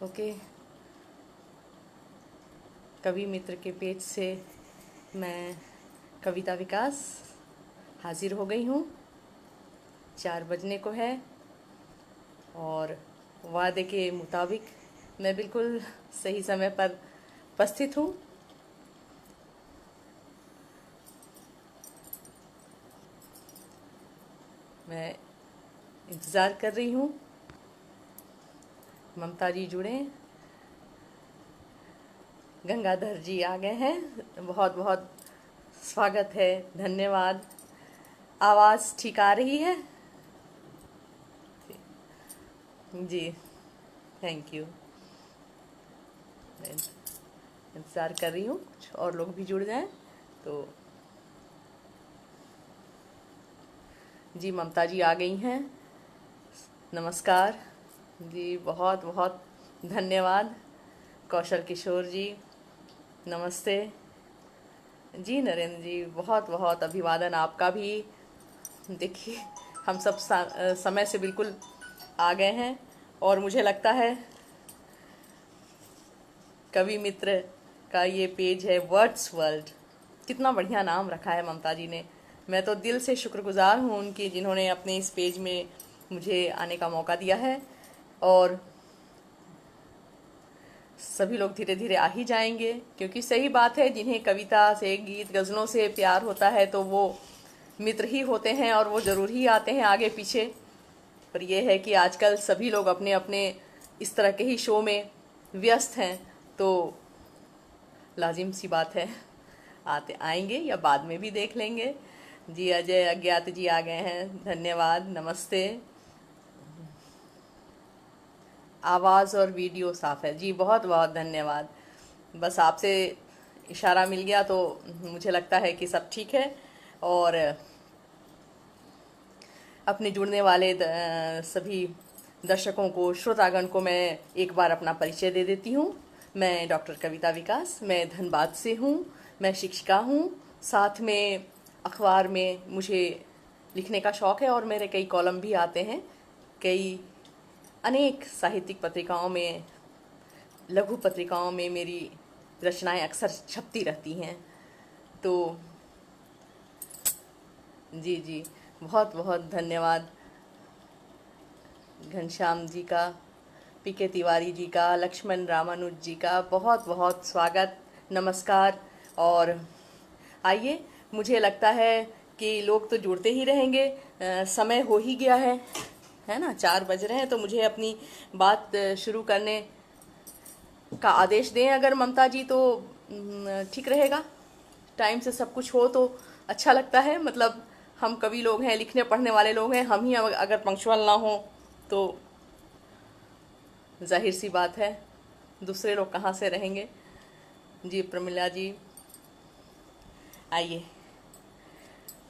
Okay, कवि मित्र के page से मैं कविता विकास हाजिर हो गई हूँ। 4 बजने को है और वादे के मुताबिक मैं बिल्कुल सही समय पर उपस्थित हूँ। मैं इंतज़ार कर रही हूँ ममता जी जुड़े। गंगाधर जी आ गए हैं, बहुत बहुत स्वागत है, धन्यवाद। आवाज़ ठीक आ रही है जी? Thank you. मैं इंतज़ार कर रही हूँ कुछ और लोग भी जुड़ जाएं तो। जी ममता जी आ गई हैं, नमस्कार जी, बहुत बहुत धन्यवाद। कौशल किशोर जी नमस्ते जी। नरेंद्र जी बहुत बहुत अभिवादन आपका भी। देखिए हम सब समय से बिल्कुल आ गए हैं और मुझे लगता है कवि मित्र का ये पेज है वर्ड्स वर्ल्ड। कितना बढ़िया नाम रखा है ममता जी ने। मैं तो दिल से शुक्रगुजार हूँ उनकी, जिन्होंने अपने इस पेज में मुझे आने का मौका दिया है। और सभी लोग धीरे धीरे आ ही जाएंगे, क्योंकि सही बात है, जिन्हें कविता से, गीत गज़लों से प्यार होता है तो वो मित्र ही होते हैं और वो ज़रूर ही आते हैं आगे पीछे। पर यह है कि आजकल सभी लोग अपने अपने इस तरह के ही शो में व्यस्त हैं, तो लाजिम सी बात है आते आएंगे या बाद में भी देख लेंगे। जी अजय अज्ञात जी आ गए हैं, धन्यवाद, नमस्ते। आवाज़ और वीडियो साफ़ है जी, बहुत बहुत धन्यवाद। बस आपसे इशारा मिल गया तो मुझे लगता है कि सब ठीक है। और अपने जुड़ने वाले सभी दर्शकों को, श्रोतागण को मैं एक बार अपना परिचय दे देती हूँ। मैं डॉक्टर कविता विकास, मैं धनबाद से हूँ, मैं शिक्षिका हूँ। साथ में अखबार में मुझे लिखने का शौक़ है और मेरे कई कॉलम भी आते हैं। कई अनेक साहित्यिक पत्रिकाओं में, लघु पत्रिकाओं में मेरी रचनाएं अक्सर छपती रहती हैं। तो जी जी, बहुत बहुत धन्यवाद घनश्याम जी का, पीके तिवारी जी का, लक्ष्मण रामानुज जी का बहुत बहुत स्वागत, नमस्कार। और आइए, मुझे लगता है कि लोग तो जुड़ते ही रहेंगे। समय हो ही गया है ना, 4 बज रहे हैं, तो मुझे अपनी बात शुरू करने का आदेश दें अगर ममता जी, तो ठीक रहेगा। टाइम से सब कुछ हो तो अच्छा लगता है। मतलब हम कवि लोग हैं, लिखने पढ़ने वाले लोग हैं, हम ही अगर पंक्चुअल ना हो तो जाहिर सी बात है दूसरे लोग कहाँ से रहेंगे। जी प्रमिला जी आइए,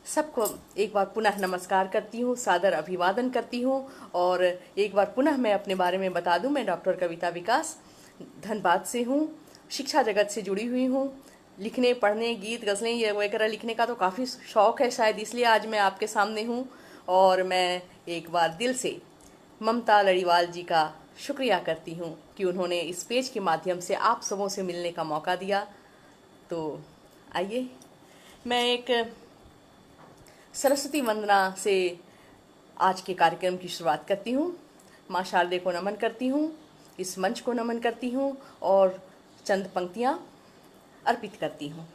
सबको एक बार पुनः नमस्कार करती हूँ, सादर अभिवादन करती हूँ। और एक बार पुनः मैं अपने बारे में बता दूँ, मैं डॉक्टर कविता विकास धनबाद से हूँ, शिक्षा जगत से जुड़ी हुई हूँ। लिखने पढ़ने, गीत गज़लें ये वगैरह लिखने का तो काफ़ी शौक़ है, शायद इसलिए आज मैं आपके सामने हूँ। और मैं एक बार दिल से ममता लड़ीवाल जी का शुक्रिया करती हूँ कि उन्होंने इस पेज के माध्यम से आप सबों से मिलने का मौका दिया। तो आइए, मैं एक सरस्वती वंदना से आज के कार्यक्रम की शुरुआत करती हूँ। माँ शारदे को नमन करती हूँ, इस मंच को नमन करती हूँ और चंद पंक्तियाँ अर्पित करती हूँ।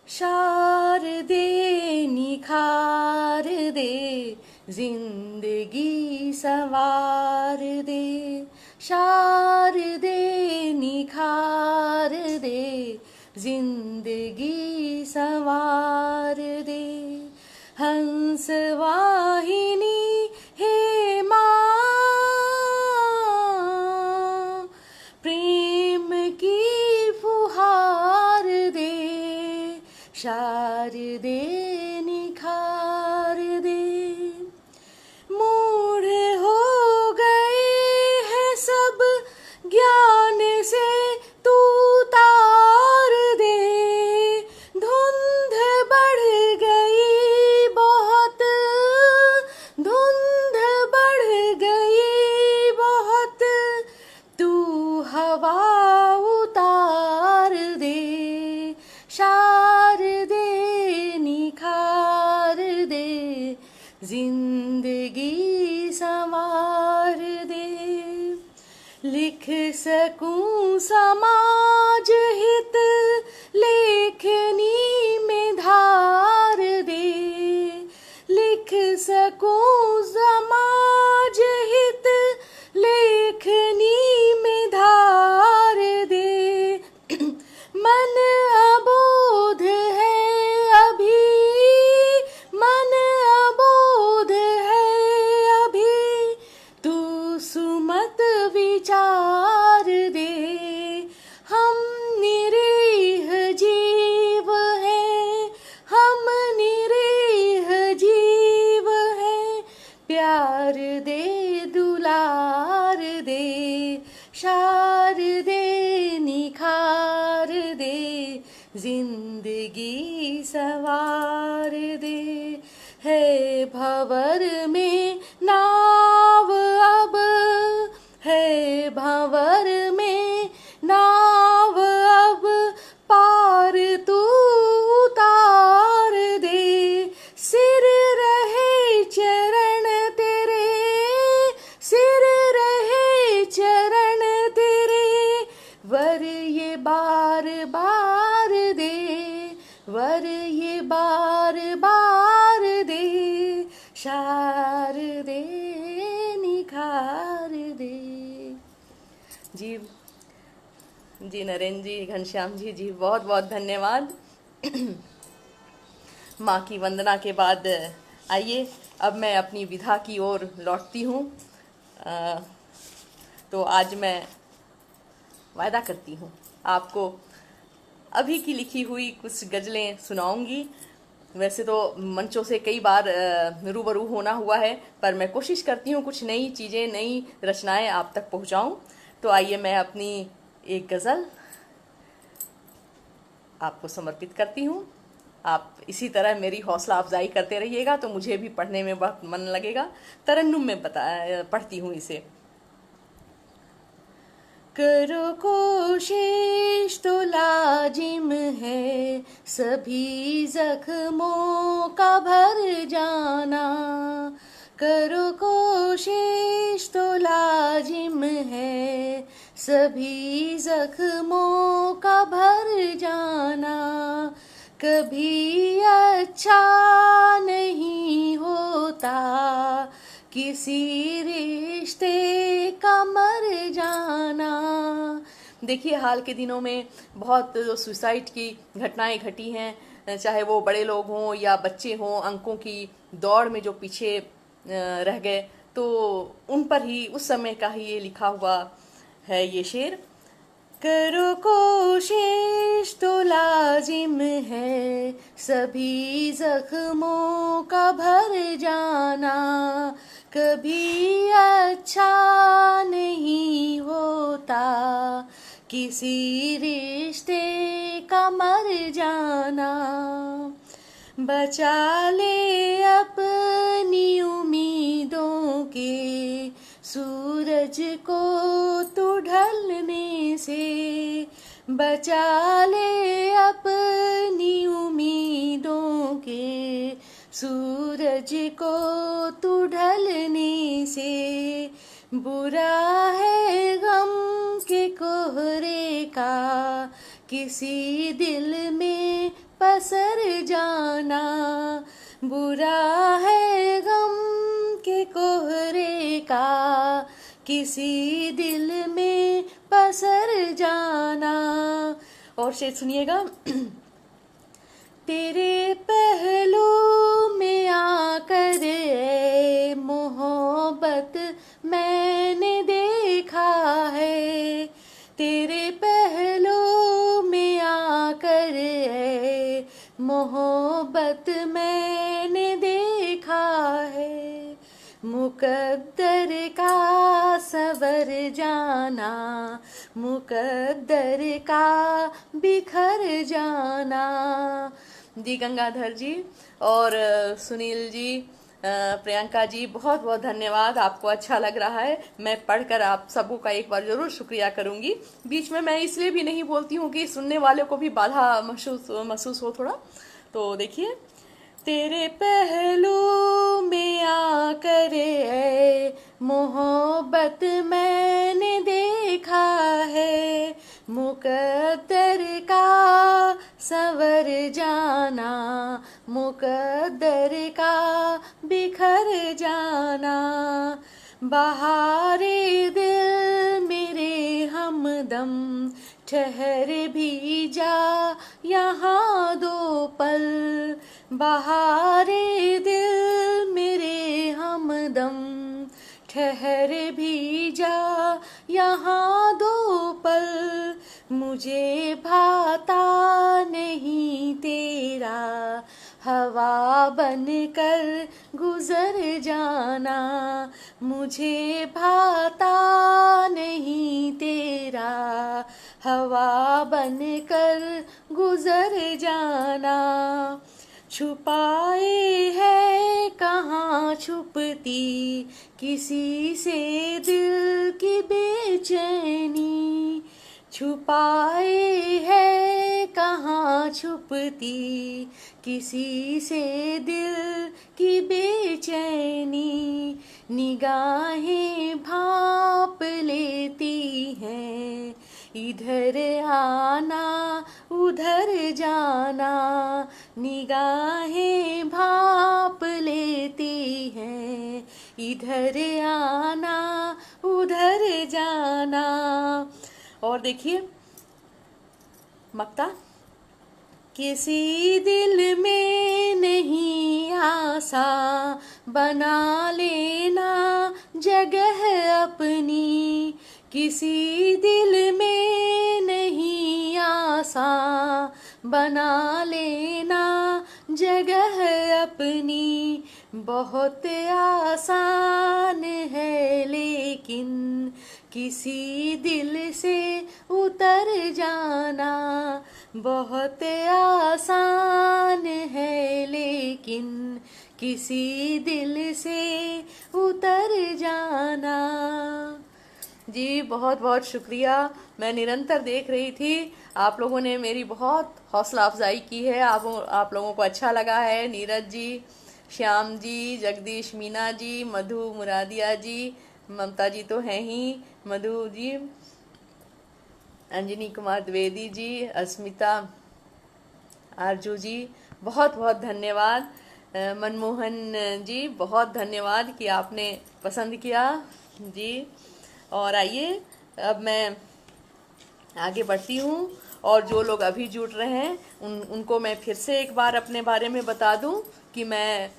शारदे निखार दे, जिंदगी सवार दे, शारदे निखार दे, जिंदगी सवार दे। हंस वाहिनी हे माँ, प्रेम की फुहार दे, शारदे निखार दे। मूढ़ हो गए हैं सब ज्ञान से, तू तार दे, धुंध बढ़ गई बहुत, धुंध बढ़ गई बहुत, तू जिंदगी संवार दे। लिख सकूं समाज हित लेखनी में धार दे। लिख सकूं समाज हित लेखनी में धार दे। मन अबोध है अभी, मन अबोध है अभी, तू सुमत विचार दे। हम निरीह जीव हैं, हम निरीह जीव हैं, प्यार दे दुलार दे, शार दे निखार दे, जिंदगी सवार दे। है भंवर में नाव अब, है भंवर में नाव अब, पार तू उतार दे। सिर रहे चरण तेरे, सिर रहे चरण तेरे, वर ये बार बार दे, वर ये बार बार दे, शार दे निखार दे। जी जी नरेंद्र जी, घनश्याम जी, जी बहुत बहुत धन्यवाद। माँ की वंदना के बाद आइए अब मैं अपनी विधा की ओर लौटती हूँ। तो आज मैं वायदा करती हूँ आपको अभी की लिखी हुई कुछ गज़लें सुनाऊंगी। वैसे तो मंचों से कई बार रूबरू होना हुआ है, पर मैं कोशिश करती हूँ कुछ नई चीज़ें, नई रचनाएं आप तक पहुँचाऊँ। तो आइए मैं अपनी एक गज़ल आपको समर्पित करती हूँ। आप इसी तरह मेरी हौसला अफजाई करते रहिएगा तो मुझे भी पढ़ने में बहुत मन लगेगा। तरन्नुम में पढ़ती हूँ इसे। करो कोशिश तो लाजिम है सभी जख्मों का भर जाना। करो कोशिश तो लाजिम है सभी जख्मों का भर जाना। कभी अच्छा नहीं होता किसी रिश्ते का मर जाना। देखिए हाल के दिनों में बहुत सुसाइड की घटनाएं घटी हैं, चाहे वो बड़े लोग हों या बच्चे हों, अंकों की दौड़ में जो पीछे रह गए, तो उन पर ही उस समय का ही ये लिखा हुआ है ये शेर। करो कोशिश तो लाजिम है सभी जख्मों का भर जाना। कभी अच्छा नहीं होता किसी रिश्ते का मर जाना। बचा ले अपनी उम्मीदों के सूरज को तो ढलने से। बचा ले अपनी उम्मीदों के सूरज को तो ढलने से। बुरा है गम के कोहरे का किसी दिल में पसर जाना। बुरा है गम के कोहरे का किसी दिल में पसर जाना। और शेर सुनिएगा। तेरे पहलू में आकर ए मोहब्बत मैंने देखा है। तेरे पहलू में आकर ए मोहब्बत मैंने देखा है। मुकद्दर का सवर जाना, मुकद्दर का बिखर जाना। दी गंगाधर जी और सुनील जी, प्रियंका जी, बहुत बहुत धन्यवाद। आपको अच्छा लग रहा है, मैं पढ़कर आप सबों का एक बार जरूर शुक्रिया करूंगी। बीच में मैं इसलिए भी नहीं बोलती हूँ कि सुनने वाले को भी बाधा महसूस हो थोड़ा। तो देखिए, तेरे पहलू में आकर ऐ मोहब्बत मैंने देखा है, मुकद्दर का संवर जाना, मुकद्दर का बिखर जाना। बहारे दिल मेरे हमदम, ठहर भी जा यहाँ दो पल। बहारे दिल मेरे हमदम, ठहर भी जा यहाँ दो पल। मुझे भाता नहीं तेरा हवा बनकर गुजर जाना, मुझे भाता नहीं तेरा हवा बनकर गुजर जाना। छुपाए है कहाँ छुपती किसी से दिल की बेचैनी, छुपाए है कहाँ छुपती किसी से दिल की बेचैनी। निगाहें भांप लेती हैं, इधर आना उधर जाना, निगाहें भांप लेती हैं, इधर आना उधर जाना। और देखिए मक्ता, किसी दिल में नहीं आसा, बना लेना जगह अपनी, किसी दिल में नहीं आसा, बना लेना जगह अपनी। बहुत आसान है लेकिन किसी दिल से उतर जाना, बहुत आसान है लेकिन किसी दिल से उतर जाना। जी बहुत बहुत शुक्रिया। मैं निरंतर देख रही थी, आप लोगों ने मेरी बहुत हौसला अफजाई की है। आप लोगों को अच्छा लगा है। नीरज जी, श्याम जी, जगदीश मीना जी, मधु मुरादिया जी, ममता जी तो हैं ही, मधु जी, अंजनी कुमार द्विवेदी जी, अस्मिता आरजू जी, बहुत बहुत धन्यवाद। मनमोहन जी बहुत धन्यवाद कि आपने पसंद किया जी। और आइए अब मैं आगे बढ़ती हूँ, और जो लोग अभी जुड़ रहे हैं उनको मैं फिर से एक बार अपने बारे में बता दूँ कि मैं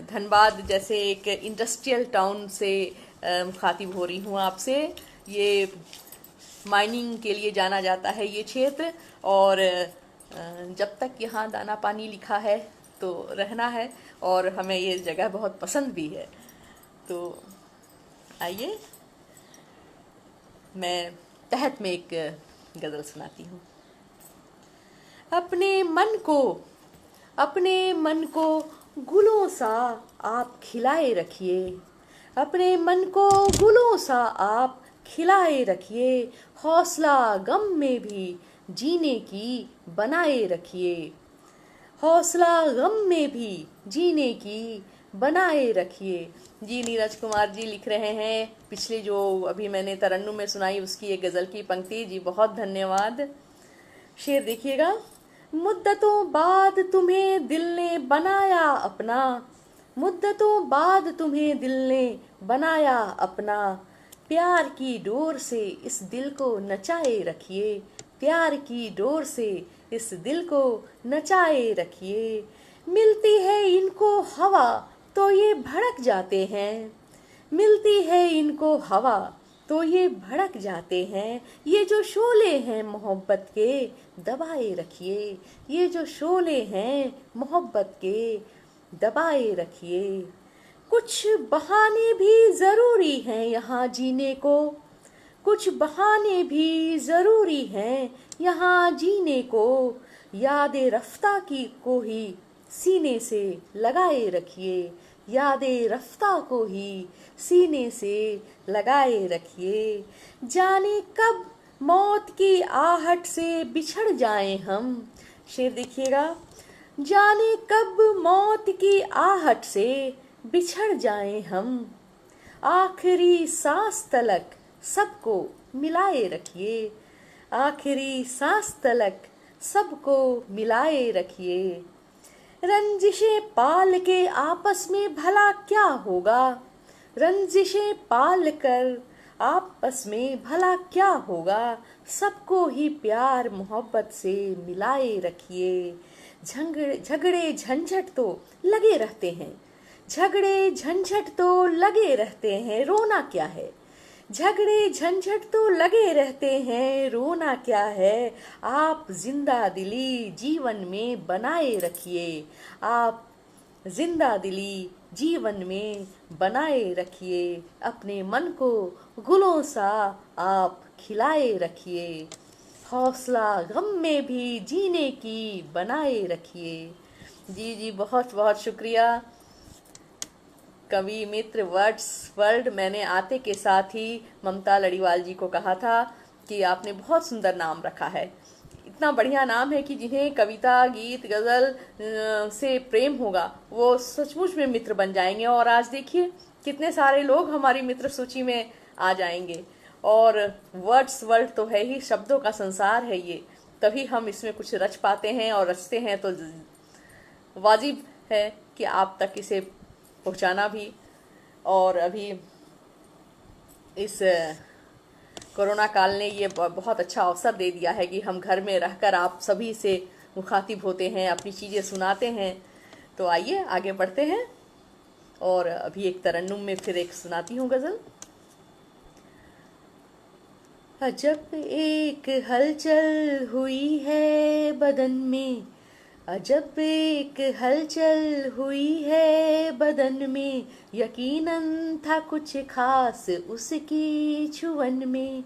धनबाद जैसे एक इंडस्ट्रियल टाउन से मुखातिब हो रही हूँ आपसे। ये माइनिंग के लिए जाना जाता है ये क्षेत्र, और जब तक यहाँ दाना पानी लिखा है तो रहना है, और हमें ये जगह बहुत पसंद भी है। तो आइए मैं तहत में एक गज़ल सुनाती हूँ। अपने मन को गुलों सा आप खिलाए रखिए, अपने मन को गुलों सा आप खिलाए रखिए, हौसला गम में भी जीने की बनाए रखिए, हौसला गम में भी जीने की बनाए रखिए। जी नीरज कुमार जी लिख रहे हैं, पिछली जो अभी मैंने तरन्नुम में सुनाई उसकी एक गज़ल की पंक्ति। जी बहुत धन्यवाद। शेर देखिएगा। मुद्दतों बाद तुम्हें दिल ने बनाया अपना, मुद्दतों बाद तुम्हें दिल ने बनाया अपना, प्यार की डोर से इस दिल को नचाए रखिए, प्यार की डोर से इस दिल को नचाए रखिए। मिलती है इनको हवा तो ये भड़क जाते हैं, मिलती है इनको हवा तो ये भड़क जाते हैं, ये जो शोले हैं मोहब्बत के दबाए रखिए, ये जो शोले हैं मोहब्बत के दबाए रखिए। कुछ बहाने भी ज़रूरी हैं यहाँ जीने को, कुछ बहाने भी ज़रूरी हैं यहाँ जीने को, यादें रफ्ता की को ही सीने से लगाए रखिए, यादें रफ्ता को ही सीने से लगाए रखिए। जाने कब मौत की आहट से बिछड़ जाएं हम। शेर देखिएगा। जाने कब मौत की आहट से बिछड़ जाएं हम, आखिरी सांस तलक सबको मिलाए रखिए, आखिरी सांस तलक सबको मिलाए रखिए। रंजिशें पाल के आपस में भला क्या होगा, रंजिशें पाल कर आपस में भला क्या होगा, सबको ही प्यार मोहब्बत से मिलाए रखिए। झगड़े झंझट तो लगे रहते हैं, झगड़े झंझट तो लगे रहते हैं, रोना क्या है, झगड़े झंझट तो लगे रहते हैं, रोना क्या है। आप जिंदा दिली जीवन में बनाए रखिए, आप जिंदा दिली जीवन में बनाए रखिए, अपने मन को गुलों सा आप खिलाए रखिए, हौसला गम में भी जीने की बनाए रखिए। जी जी, बहुत बहुत शुक्रिया कवि मित्र वर्ड्स वर्ल्ड। मैंने आते के साथ ही ममता लड़ीवाल जी को कहा था कि आपने बहुत सुंदर नाम रखा है, इतना बढ़िया नाम है कि जिन्हें कविता गीत गजल से प्रेम होगा वो सचमुच में मित्र बन जाएंगे। और आज देखिए कितने सारे लोग हमारी मित्र सूची में आ जाएंगे। और वर्ड्स वर्ल्ड तो है ही, शब्दों का संसार है ये, तभी हम इसमें कुछ रच पाते हैं, और रचते हैं तो वाजिब है कि आप तक इसे पहुंचाना भी। और अभी इस कोरोना काल ने ये बहुत अच्छा अवसर दे दिया है कि हम घर में रहकर आप सभी से मुखातिब होते हैं, अपनी चीज़ें सुनाते हैं। तो आइए आगे बढ़ते हैं, और अभी एक तरन्नुम में फिर एक सुनाती हूँ गज़ल। अजब एक हलचल हुई है बदन में, अजब एक हलचल हुई है बदन में, यकीनन था कुछ खास उसकी छुअन में।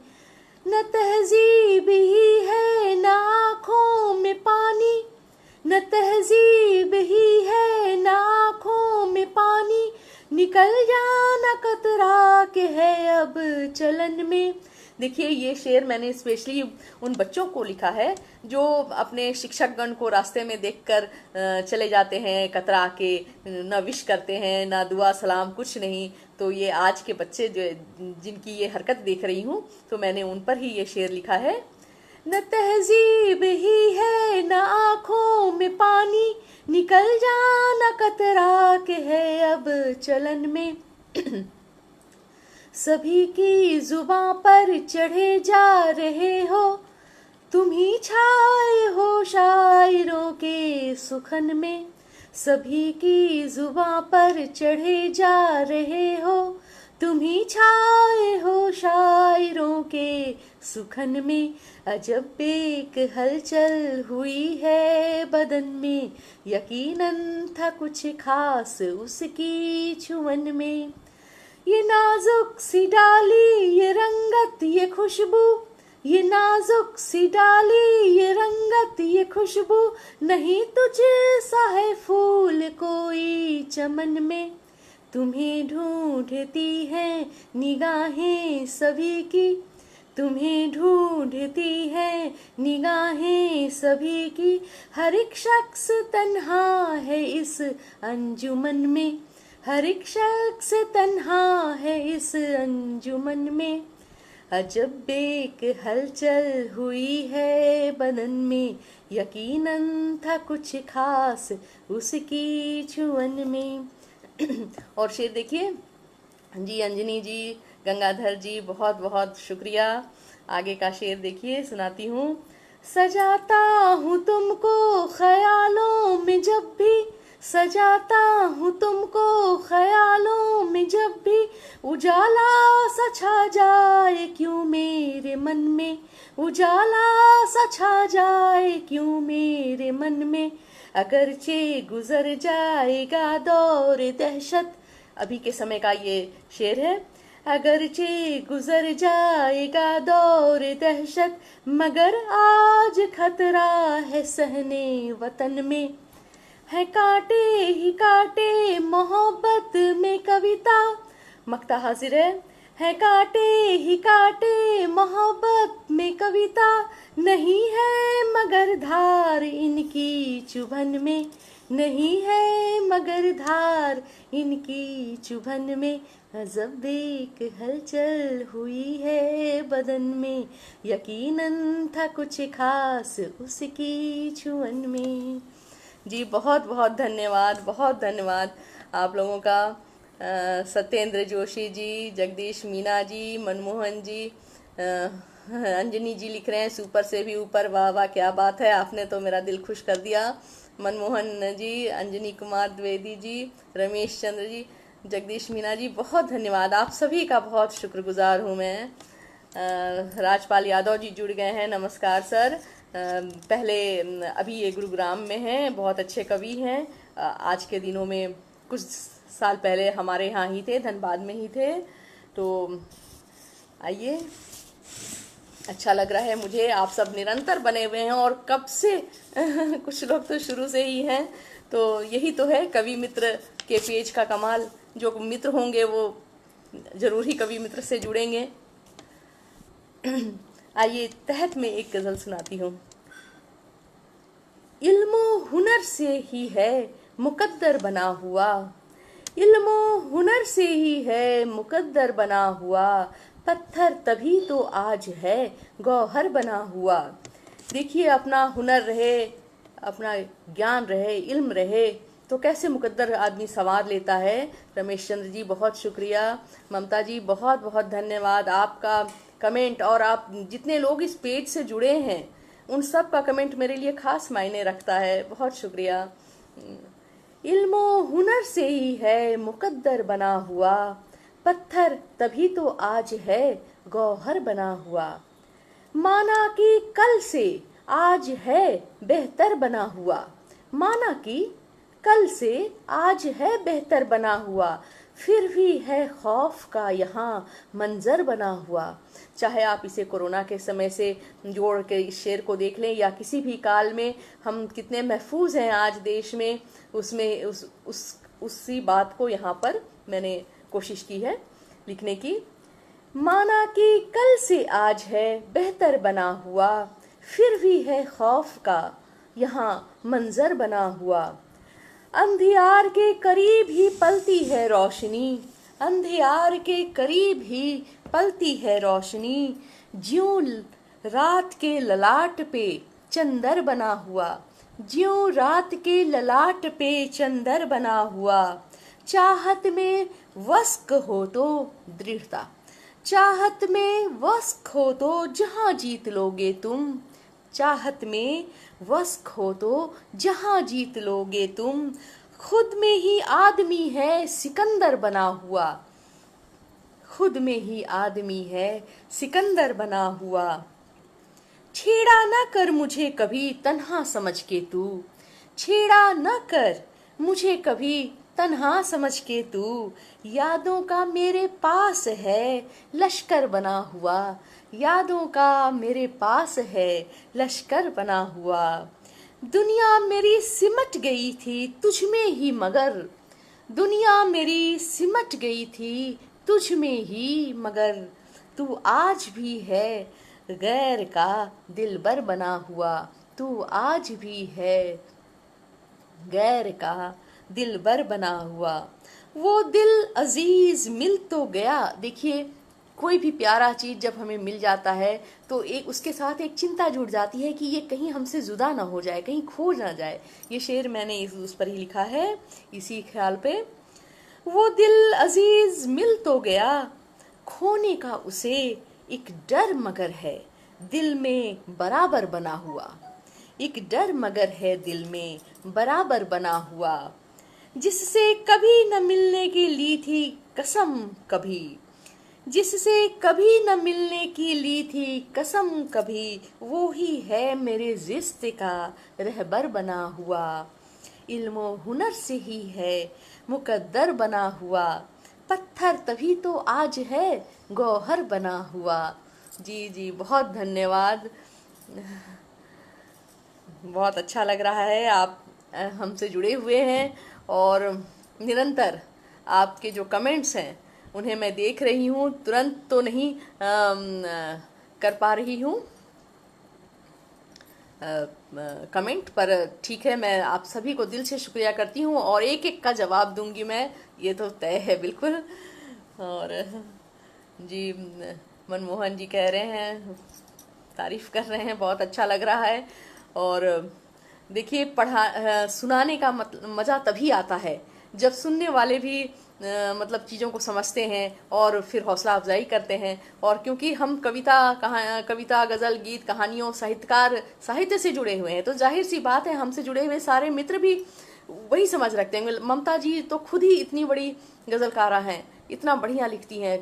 न तहजीब ही है न आँखों में पानी, न तहजीब ही है न आँखों में पानी, निकल जाना कतरा के है अब चलन में। देखिए ये शेर मैंने स्पेशली उन बच्चों को लिखा है जो अपने शिक्षकगण को रास्ते में देखकर चले जाते हैं कतरा के, न विश करते हैं न दुआ सलाम कुछ नहीं। तो ये आज के बच्चे जो जिनकी ये हरकत देख रही हूँ, तो मैंने उन पर ही ये शेर लिखा है। न तहजीब ही है न आँखों में पानी, निकल जाना कतरा के है अब चलन में। सभी की जुबां पर चढ़े जा रहे हो, तुम ही छाए हो शायरों के सुखन में। सभी की जुबां पर चढ़े जा रहे हो, तुम ही छाए हो शायरों के सुखन में। अजब एक हलचल हुई है बदन में, यकीनन था कुछ खास उसकी छुअन में। ये नाजुक सी डाली ये रंगत ये खुशबू, ये नाजुक सी डाली ये रंगत ये खुशबू, नहीं तुझ सा है फूल कोई चमन में। तुम्हें ढूंढती हैं निगाहें सभी की, तुम्हें ढूंढती हैं निगाहें सभी की, हर एक शख्स तन्हा है इस अंजुमन में, हर एक शख्स तन्हा है इस अंजुमन में। अजब एक हलचल हुई है बदन में, यकीनन था कुछ खास उसकी छुअन में। और शेर देखिए जी, अंजनी जी, गंगाधर जी, बहुत बहुत शुक्रिया। आगे का शेर देखिए, सुनाती हूँ। सजाता हूँ तुमको ख्यालों में जब भी, सजाता हूँ तुमको ख्यालों में जब भी, उजाला सा छा जाए क्यों मेरे मन में, उजाला सा छा जाए क्यों मेरे मन में। अगरचे गुजर जाएगा दौर दहशत, अभी के समय का ये शेर है। अगरचे गुजर जाएगा दौर दहशत, मगर आज खतरा है सहने वतन में। है कांटे ही कांटे मोहब्बत में कविता, मक्ता हाजिर है कांटे ही कांटे मोहब्बत में कविता, नहीं है मगर धार इनकी चुभन में, नहीं है मगर धार इनकी चुभन में। अजब एक हलचल हुई है बदन में, यकीनन था कुछ खास उसकी छुअन में। जी बहुत बहुत धन्यवाद, बहुत धन्यवाद आप लोगों का। सत्येंद्र जोशी जी, जगदीश मीना जी, मनमोहन जी, अंजनी जी लिख रहे हैं सुपर से भी ऊपर, वाह वाह क्या बात है, आपने तो मेरा दिल खुश कर दिया। मनमोहन जी, अंजनी कुमार द्विवेदी जी, रमेश चंद्र जी, जगदीश मीना जी, बहुत धन्यवाद, आप सभी का बहुत शुक्रगुजार हूँ मैं। राजपाल यादव जी जुड़ गए हैं, नमस्कार सर। पहले अभी ये गुरुग्राम में हैं, बहुत अच्छे कवि हैं। आज के दिनों में कुछ साल पहले हमारे यहाँ ही थे, धनबाद में ही थे। तो आइए, अच्छा लग रहा है मुझे, आप सब निरंतर बने हुए हैं और कब से कुछ लोग तो शुरू से ही हैं। तो यही तो है कवि मित्र के पेज का कमाल, जो मित्र होंगे वो जरूर ही कवि मित्र से जुड़ेंगे। आइए तहत में एक गजल सुनाती हूँ। इल्मो हुनर से ही है मुकद्दर बना हुआ, इल्मो हुनर से ही है मुकद्दर बना हुआ, पत्थर तभी तो आज है गौहर बना हुआ। देखिए, अपना हुनर रहे, अपना ज्ञान रहे, इल्म रहे, तो कैसे मुकद्दर आदमी संवार लेता है। रमेश चंद्र जी बहुत शुक्रिया, ममता जी बहुत बहुत धन्यवाद, आपका कमेंट और आप जितने लोग इस पेज से जुड़े हैं उन सब का कमेंट मेरे लिए खास मायने रखता है, बहुत शुक्रिया। इल्मो हुनर से ही है मुकद्दर बना हुआ, पत्थर तभी तो आज है गौहर बना हुआ। माना कि कल से आज है बेहतर बना हुआ, माना कि कल से आज है बेहतर बना हुआ, फिर भी है खौफ का यहाँ मंजर बना हुआ। चाहे आप इसे कोरोना के समय से जोड़ के इस शेर को देख लें या किसी भी काल में, हम कितने महफूज हैं आज देश में, उसमें उसी बात को यहाँ पर मैंने कोशिश की है लिखने की। माना कि कल से आज है बेहतर बना हुआ, फिर भी है खौफ का यहाँ मंजर बना हुआ। अंधियार के करीब ही पलती है रोशनी, अंधियार के करीब ही पलती है रोशनी, ज्यों रात के ललाट पे चंदर बना हुआ, ज्यों रात के ललाट पे चंदर बना हुआ। चाहत में वस्क हो तो दृढ़ता, चाहत में वस्क हो तो जहां जीत लोगे तुम, चाहत में वस्क हो तो जहां जीत लोगे तुम। खुद में ही आदमी है सिकंदर बना हुआ, खुद में ही आदमी है सिकंदर बना हुआ। छेड़ा न कर मुझे कभी तन्हा समझ के तू, छेड़ा न कर मुझे कभी तन्हा समझ के तू। यादों का मेरे पास है लश्कर बना हुआ, यादों का मेरे पास है लश्कर बना हुआ। दुनिया मेरी सिमट गई थी तुझ में ही मगर, दुनिया मेरी सिमट गई थी तुझ में ही मगर, तू आज भी है गैर का दिलबर बना हुआ, तू आज भी है गैर का दिलबर बना हुआ। वो दिल अजीज मिल तो गया। देखिए, कोई भी प्यारा चीज जब हमें मिल जाता है तो एक उसके साथ एक चिंता जुड़ जाती है कि ये कहीं हमसे जुदा ना हो जाए, कहीं खो ना जाए। ये शेर मैंने उस पर ही लिखा है, इसी ख्याल पे। वो दिल अजीज मिल तो गया, खोने का उसे एक डर मगर है दिल में बराबर बना हुआ, एक डर मगर है दिल में बराबर बना हुआ। जिससे कभी न मिलने की ली थी कसम कभी, जिससे कभी न मिलने की ली थी कसम कभी, वो ही है मेरे रिश्ते का रहबर बना हुआ। इल्मो हुनर से ही है मुकद्दर बना हुआ, पत्थर तभी तो आज है गौहर बना हुआ। जी जी बहुत धन्यवाद, बहुत अच्छा लग रहा है आप हमसे जुड़े हुए हैं और निरंतर आपके जो कमेंट्स हैं उन्हें मैं देख रही हूँ, तुरंत तो नहीं कर पा रही हूँ कमेंट, पर ठीक है, मैं आप सभी को दिल से शुक्रिया करती हूँ और एक एक का जवाब दूंगी मैं, ये तो तय है बिल्कुल। और जी, मनमोहन जी कह रहे हैं, तारीफ कर रहे हैं, बहुत अच्छा लग रहा है। और देखिए, सुनाने का मज़ा तभी आता है जब सुनने वाले भी मतलब चीज़ों को समझते हैं और फिर हौसला अफजाई करते हैं। और क्योंकि हम कविता, गज़ल, गीत, कहानियों, साहित्य से जुड़े हुए हैं, तो जाहिर सी बात है हमसे जुड़े हुए सारे मित्र भी वही समझ रखते हैं। ममता जी तो खुद ही इतनी बड़ी गज़लकारा हैं, इतना बढ़िया लिखती हैं,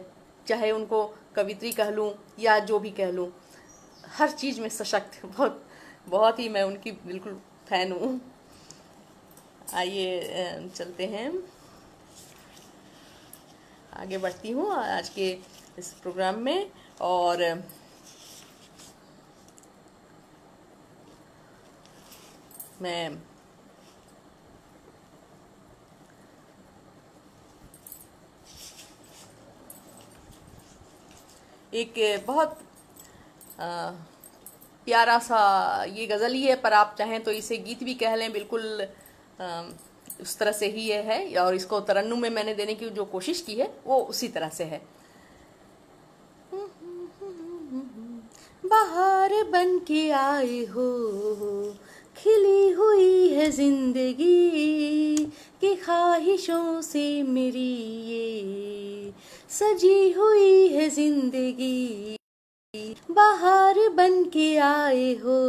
चाहे उनको कवित्री कह लूँ या जो भी कह लूँ, हर चीज़ में सशक्त, बहुत बहुत ही मैं उनकी बिल्कुल फैन हूँ। आइए चलते हैं, आगे बढ़ती हूँ आज के इस प्रोग्राम में। और मैं एक बहुत प्यारा सा, ये गज़ल ही है पर आप चाहें तो इसे गीत भी कह लें, बिल्कुल उस तरह से ही ये है, और इसको तरन्नुम में मैंने देने की जो कोशिश की है वो उसी तरह से है। बाहर बन के आए हो, खिली हुई है जिंदगी की ख्वाहिशों से मेरी ये सजी हुई है जिंदगी। बाहर बन के आए हो,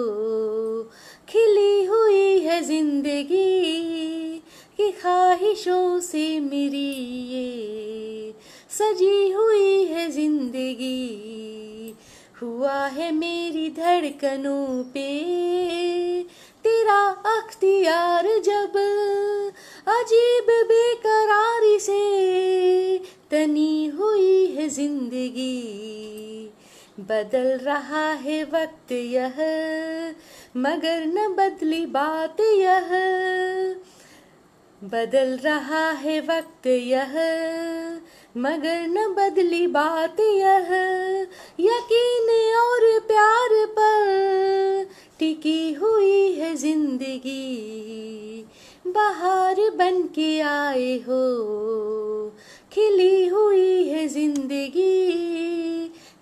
खिली हुई है जिंदगी की ख्वाहिशों से मेरी ये सजी हुई है जिंदगी। हुआ है मेरी धड़कनों पे तेरा अख्तियार, जब अजीब बेकरारी से तनी हुई है जिंदगी। बदल रहा है वक्त यह, मगर न बदली बात यह। बदल रहा है वक्त यह, मगर न बदली बात यह। यकीन और प्यार पर टिकी हुई है जिंदगी। बाहर बन के आए हो, खिली हुई है जिंदगी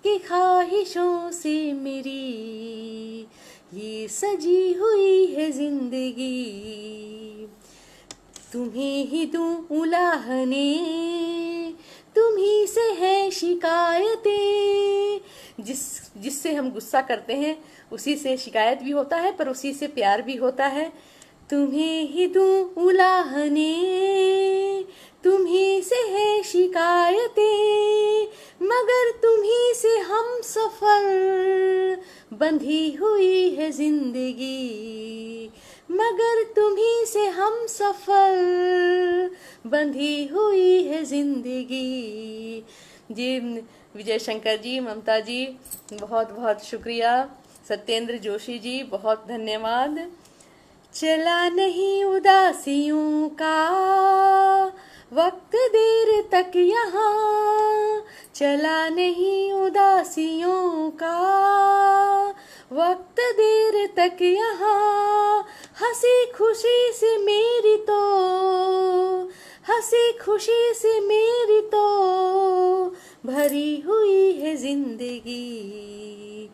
की ख्वाहिशों से मेरी ये सजी हुई है जिंदगी। तुम्हें ही दूं उलाहने, तुम्ही से है शिकायतें। जिससे हम गुस्सा करते हैं उसी से शिकायत भी होता है, पर उसी से प्यार भी होता है। तुम्हें ही दूं उलाहने, तुम्ही से है शिकायतें, मगर तुम्ही से हम सफर बंधी हुई है जिंदगी। मगर तुम्ही से हम सफर बंधी हुई है जिंदगी। जी, विजय शंकर जी, ममता जी, बहुत बहुत शुक्रिया। सत्येंद्र जोशी जी, बहुत धन्यवाद। चला नहीं उदासियों का वक्त देर तक यहाँ, चला नहीं उदासियों का वक्त देर तक यहाँ। हंसी खुशी से मेरी तो, हंसी खुशी से मेरी तो भरी हुई है जिंदगी।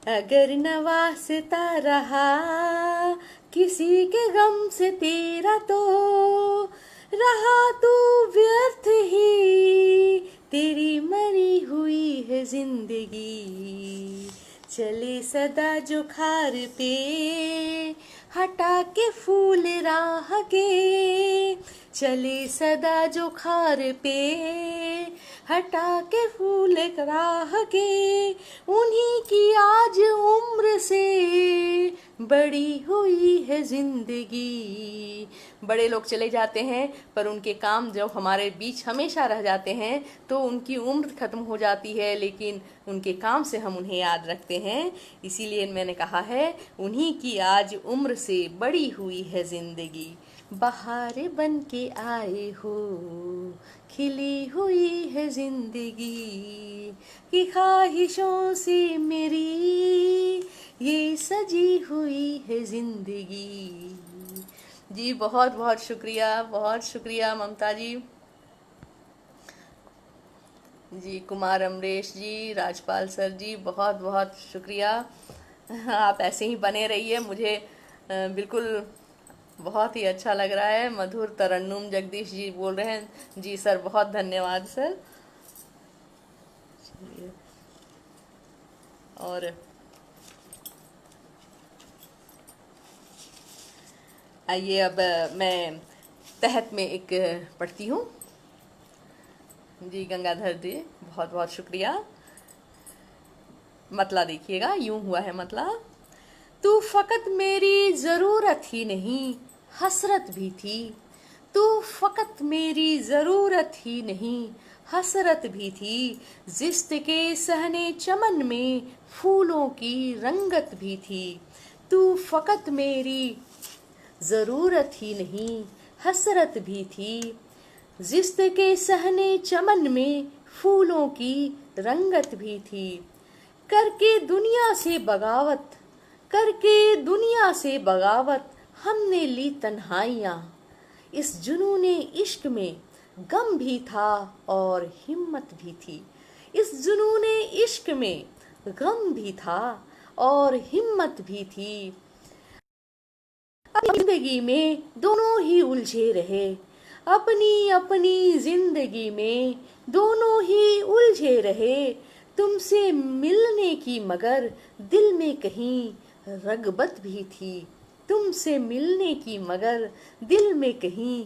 अगर न वास्ता रहा किसी के गम से तेरा, तो रहा तू व्यर्थ ही, तेरी मरी हुई है जिंदगी। चले सदा जो खार पे हटा के फूल राह के, चले सदा जो खार पे हटा के फूल राह के। उन्हीं की आज उम्र से बड़ी हुई है जिंदगी। बड़े लोग चले जाते हैं पर उनके काम जो हमारे बीच हमेशा रह जाते हैं, तो उनकी उम्र खत्म हो जाती है, लेकिन उनके काम से हम उन्हें याद रखते हैं। इसीलिए मैंने कहा है, उन्हीं की आज उम्र से बड़ी हुई है जिंदगी। बहार बन के आए हो, खिली हुई है जिंदगी की ख्वाहिशों से मेरी, ये सजी हुई है जिंदगी। जी बहुत बहुत शुक्रिया ममता जी। जी कुमार अमरेश जी, राजपाल सर जी, बहुत बहुत शुक्रिया। आप ऐसे ही बने रहिए, मुझे बिल्कुल बहुत ही अच्छा लग रहा है। मधुर तरन्नुम जगदीश जी बोल रहे हैं, जी सर बहुत धन्यवाद सर। और आइए अब मैं तहत में एक पढ़ती हूँ। जी गंगाधर जी बहुत बहुत शुक्रिया। मतला देखिएगा, यूं हुआ है मतला। तू फकत मेरी जरूरत ही नहीं, हसरत भी थी। तू फकत मेरी जरूरत ही नहीं, हसरत भी थी। जिस्त के सहने चमन में फूलों की रंगत भी थी। तू फकत मेरी जरूरत ही नहीं, हसरत भी थी। जिस्त के सहने चमन में फूलों की रंगत भी थी। करके दुनिया से बगावत, करके दुनिया से बगावत, हमने ली तन्हाइयाँ। इस जुनूने इश्क में गम भी था और हिम्मत भी थी। इस जुनूने इश्क में गम भी था और हिम्मत भी थी। अपनी जिंदगी में दोनों ही उलझे रहे, अपनी अपनी जिंदगी में दोनों ही उलझे रहे। तुमसे मिलने की मगर दिल में कहीं रगबत भी थी। तुमसे मिलने की मगर दिल में कहीं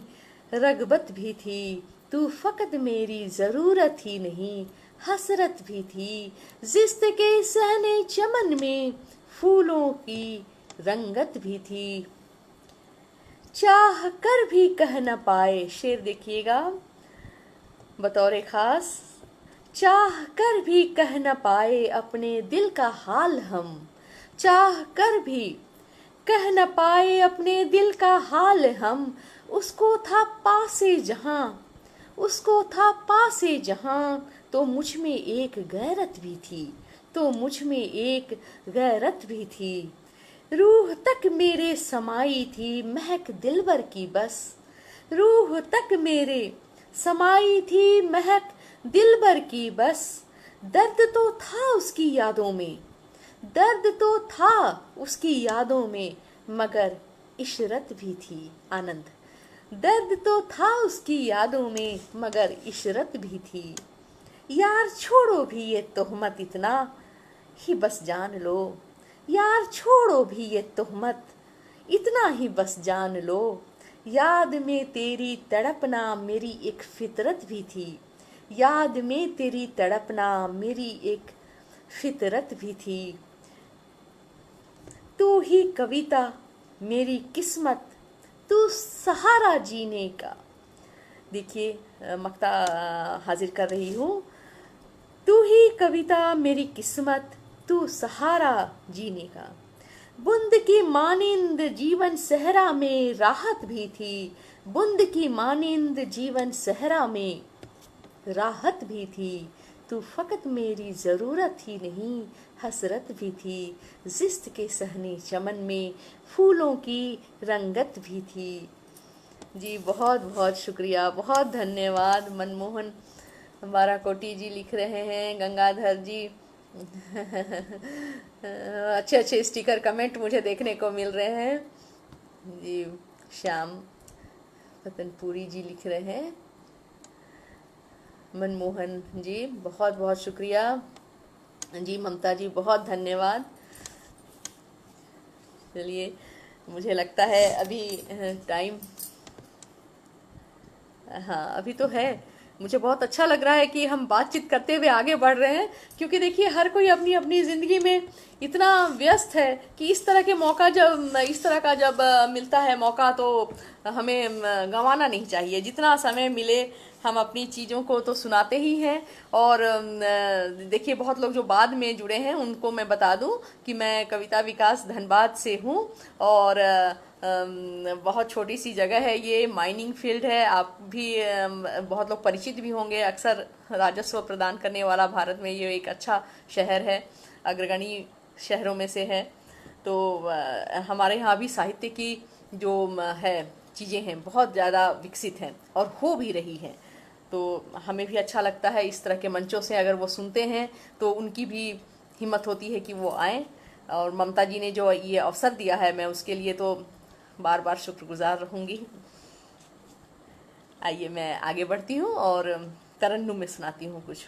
रगबत भी थी। तू फकत मेरी जरूरत ही नहीं, हसरत भी थी। जिस्त के सहने चमन में फूलों की रंगत भी थी। चाह कर भी कह न पाए, शेर देखिएगा बतौर खास। चाह कर भी कह न पाए अपने दिल का हाल हम। चाह कर भी कह न पाए अपने दिल का हाल हम। उसको था पासे जहां, उसको था पासे जहां, तो मुझ में एक गैरत भी थी। तो मुझ में एक गैरत भी थी। रूह तक मेरे समाई थी महक दिलबर की बस। रूह तक मेरे समाई थी महक दिलबर की बस। दर्द तो था उसकी यादों में, दर्द तो था उसकी यादों में, मगर इशरत भी थी। आनंद। दर्द तो था उसकी यादों में मगर इशरत भी थी। यार छोड़ो भी ये तोहमत, इतना ही बस जान लो। यार छोड़ो भी ये तोहमत, इतना ही बस जान लो। याद में तेरी तड़पना मेरी एक फितरत भी थी। याद में तेरी तड़पना मेरी एक फितरत भी थी। तू ही कविता मेरी किस्मत, तू सहारा जीने का। देखिए मक्ता हाजिर कर रही हूँ। तू ही कविता मेरी किस्मत, तू सहारा जीने का। बूंद की मानिंद जीवन सहरा में राहत भी थी। बूंद की मानिंद जीवन सहरा में राहत भी थी। तू फकत मेरी जरूरत ही नहीं, हसरत भी थी। जिस्त के सहने चमन में फूलों की रंगत भी थी। जी बहुत बहुत शुक्रिया, बहुत धन्यवाद। मनमोहन हमारा कोटी जी लिख रहे हैं, गंगाधर जी अच्छे अच्छे स्टिकर कमेंट मुझे देखने को मिल रहे हैं। जी श्याम पतनपुरी जी लिख रहे हैं। मनमोहन जी बहुत बहुत शुक्रिया। जी ममता जी बहुत धन्यवाद। चलिए मुझे लगता है अभी टाइम, हाँ अभी तो है। मुझे बहुत अच्छा लग रहा है कि हम बातचीत करते हुए आगे बढ़ रहे हैं, क्योंकि देखिए हर कोई अपनी अपनी ज़िंदगी में इतना व्यस्त है कि इस तरह के मौका जब इस तरह का जब मिलता है मौका, तो हमें गंवाना नहीं चाहिए। जितना समय मिले हम अपनी चीज़ों को तो सुनाते ही हैं। और देखिए बहुत लोग जो बाद में जुड़े हैं उनको मैं बता दूं कि मैं कविता विकास धनबाद से हूं, और बहुत छोटी सी जगह है, ये माइनिंग फील्ड है। आप भी बहुत लोग परिचित भी होंगे, अक्सर राजस्व प्रदान करने वाला भारत में ये एक अच्छा शहर है, अग्रगणी शहरों में से है। तो हमारे यहाँ भी साहित्य की जो है चीज़ें हैं बहुत ज़्यादा विकसित हैं और हो भी रही हैं। तो हमें भी अच्छा लगता है इस तरह के मंचों से अगर वो सुनते हैं तो उनकी भी हिम्मत होती है कि वो आएँ। और ममता जी ने जो ये अवसर दिया है, मैं उसके लिए तो बार बार शुक्रगुजार रहूँगी। आइए मैं आगे बढ़ती हूँ और तरन्नुम में सुनाती हूँ कुछ।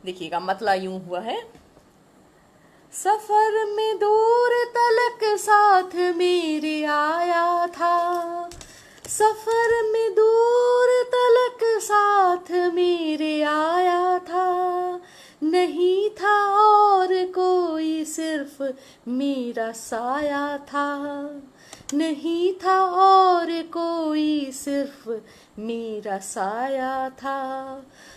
देखिएगा, मतला यूं हुआ है। सफर में दूर तलक साथ मेरे आया था, सफर में दूर तलक साथ मेरे आया था, नहीं था और कोई सिर्फ मेरा साया था, नहीं था और कोई सिर्फ मेरा साया था,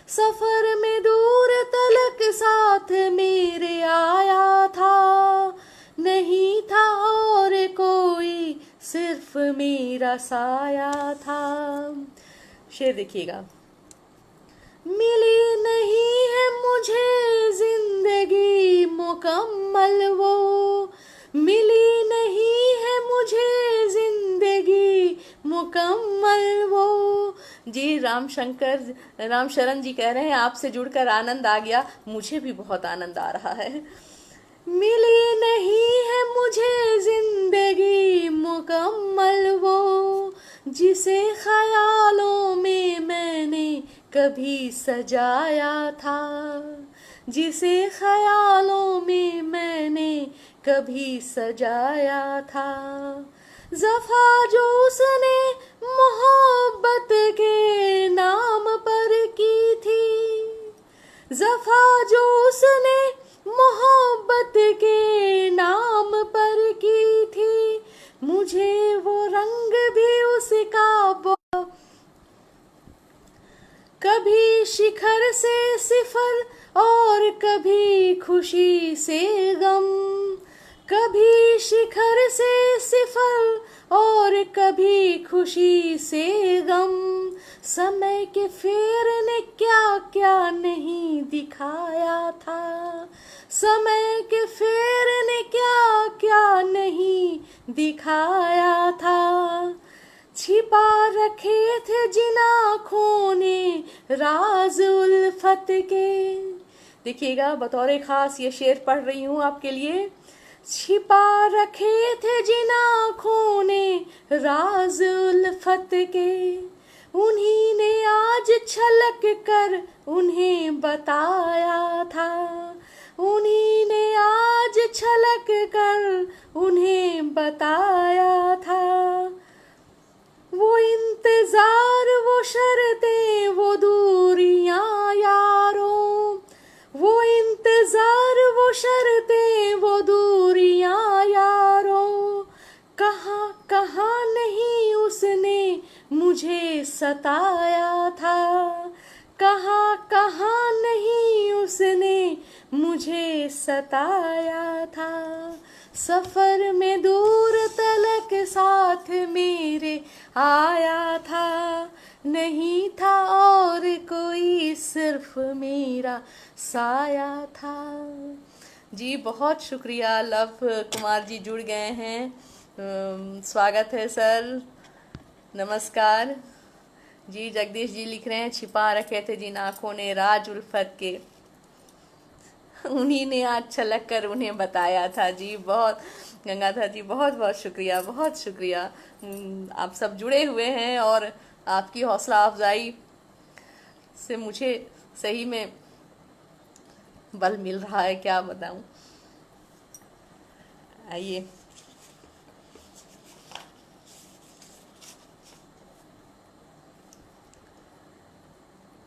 सफर में दूर तलक साथ मेरे आया था, नहीं था और कोई सिर्फ मेरा साया था। शेर देखिएगा। मिली नहीं है मुझे जिंदगी मुकम्मल वो, मिली नहीं है मुझे जिंदगी मुकम्मल वो। जी राम शरण जी कह रहे हैं आपसे जुड़कर आनंद आ गया, मुझे भी बहुत आनंद आ रहा है। मिली नहीं है मुझे जिंदगी मुकम्मल वो, जिसे ख्यालों में मैंने कभी सजाया था, जिसे ख्यालों में मैंने कभी सजाया था, ज़फ़ा जो उसने मोहब्बत के नाम पर की थी, ज़फ़ा जो उसने मोहब्बत के नाम पर की थी, मुझे वो रंग भी उसका कभी शिखर से सिफर और कभी खुशी से गम, कभी शिखर से सिफर और कभी खुशी से गम, समय के फेर ने क्या क्या नहीं दिखाया था, समय के फेर ने क्या क्या नहीं दिखाया था, छिपा रखे थे जिन आँखों ने राज उल्फत के। देखिएगा, बतौर खास ये शेर पढ़ रही हूँ आपके लिए। छिपा रखे थे जिन आँखों ने राज उल्फत के, उन्हीं ने आज छलक कर उन्हें बताया था, उन्हीं ने आज छलक कर उन्हें बताया था, वो इंतजार वो शर्तें वो दूरियां यारों, वो इंतजार वो शर्तें वो दूरियां यारों, कहाँ कहाँ नहीं उसने मुझे सताया था, कहाँ कहाँ नहीं उसने मुझे सताया था, सफर में दूर तलक साथ मेरे आया था, नहीं था और कोई सिर्फ मेरा साया था। जी बहुत शुक्रिया, लव कुमार जी जुड़ गए हैं, स्वागत है सर, नमस्कार जी। जगदीश जी लिख रहे हैं, छिपा रखे थे जिन आँखों ने राज उल्फत के, उन्हीं ने आज छलक कर उन्हें बताया था। जी बहुत, गंगाधर जी बहुत बहुत शुक्रिया, बहुत शुक्रिया। आप सब जुड़े हुए हैं और आपकी हौसला अफजाई से मुझे सही में बल मिल रहा है, क्या बताऊं। आइए